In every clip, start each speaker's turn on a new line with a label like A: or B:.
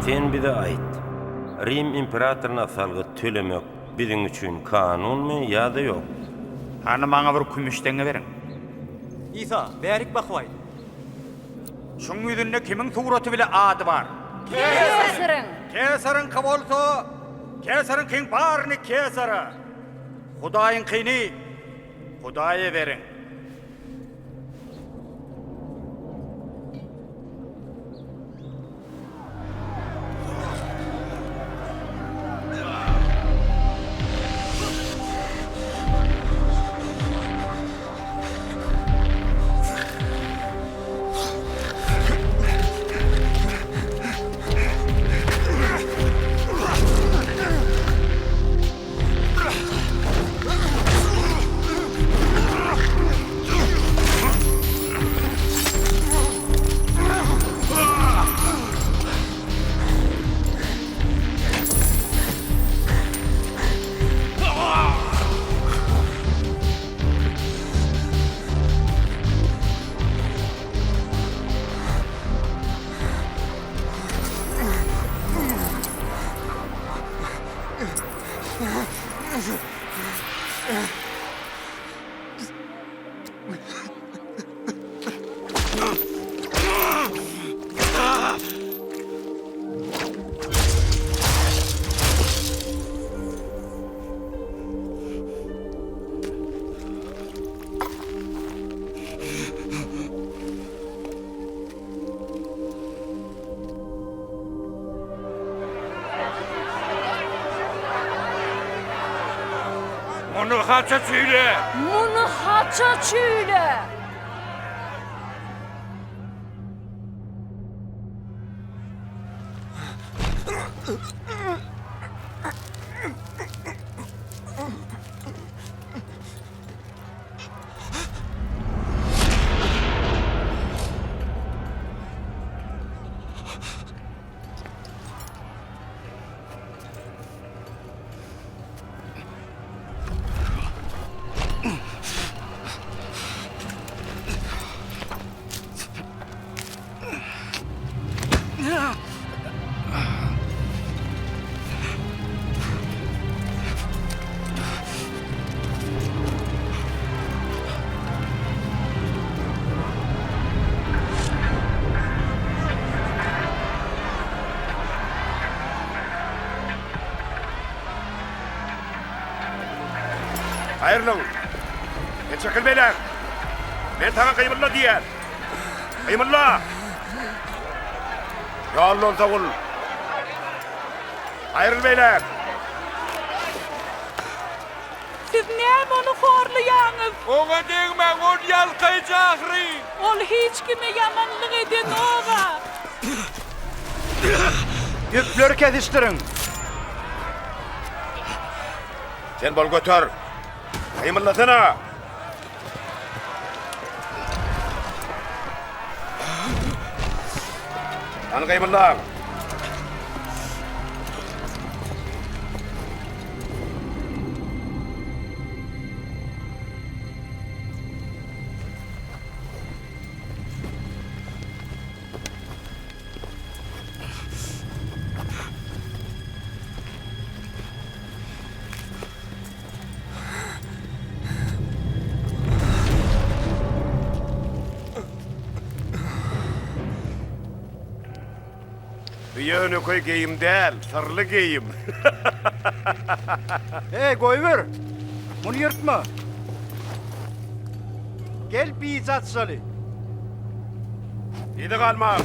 A: Sen bize ait. Rim imperatoruna salgy tölemek biziň üçin kanunmy ýa-da ýok?
B: Hany maňa bir kümüşdeňe beriň.
C: İsa, bärik bakvay.
B: Şuň ýüzünde kimiň suraty bile ady bar.
D: Keserin.
B: Kesaryň kabolsa, kesaryň kiň barny kesara. Hudaýyň kyny Hudaýa beriň. Onu haça söyle.
D: Muny haça çüyle.
B: Hayırlı. Çekil beyler. Ben sana kıyımlı diyen. Kıyımlı. Ya Allah zavul. Hayırlı beyler.
D: Siz näme onu horlaýaňyz?
E: Oňa degmäň, ol ýalkyjagry.
D: Ol hiç kime ýamanlyk eden oga.
B: Yüpleri kesiştirin. Sen bol götür. Kıyımlasana. Lan kıyımla. Yönü koy giyim değil, sarılı giyim.
F: Hey Goyver, bunu yırtma. Gel bizzat salı.
B: İyi de kalma.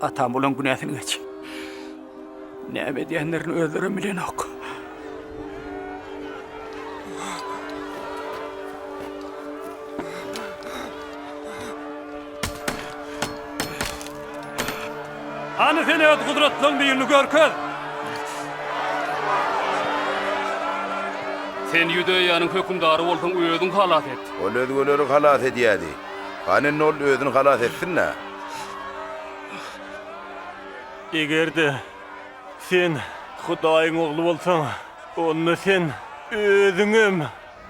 F: Atam ulan günahını geç. Näme diýenlerini öldürem bilen ok.
E: Hani sen öt kudretliň birini görköz. Sen Ýüdeýanyň hökümdary bolsaň özüň halat et.
G: Ol özgöleri halat edýärdi. Hanen ol özüni halat etsinna.
E: Egerde sen Hudaýyň ogly bolsaň, onu sen özüňem,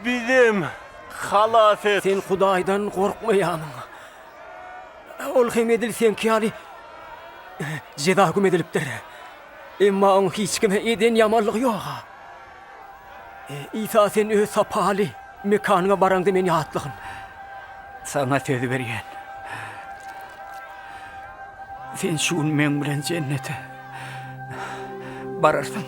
E: bizim halat et.
C: Sen Hudaýdan gorkmaýanyň. Ol hem edilsen ki ýaly jeda hüküm edilipdir. Emma oň hiç kime eden ýamanlygy ýok. İsa sen öz sapaly mekanyňa baraňdy men ýatlygyn.
F: Sana söz berýän. Sen şuň men bilen jennete bararsyň.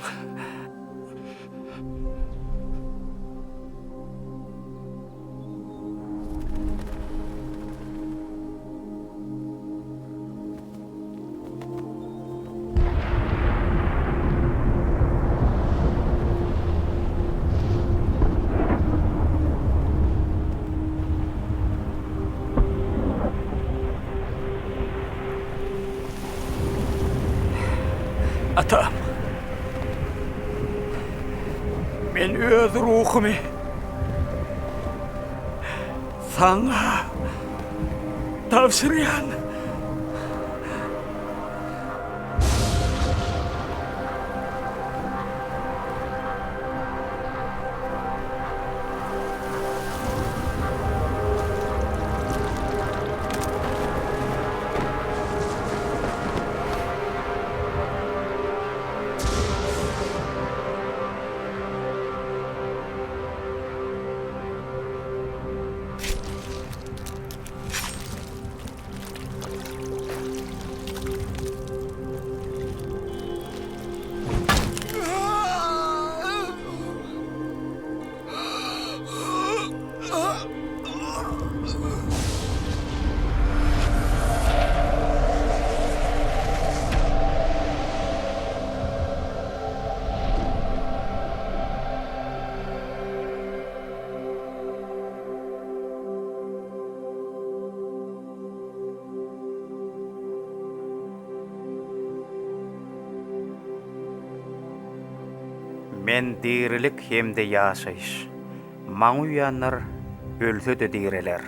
F: Atam. Men öz ruhumy sana tavsirýan. Men dirilik hemde ýaşaýyş. Maňa uýanlar ölse de direler.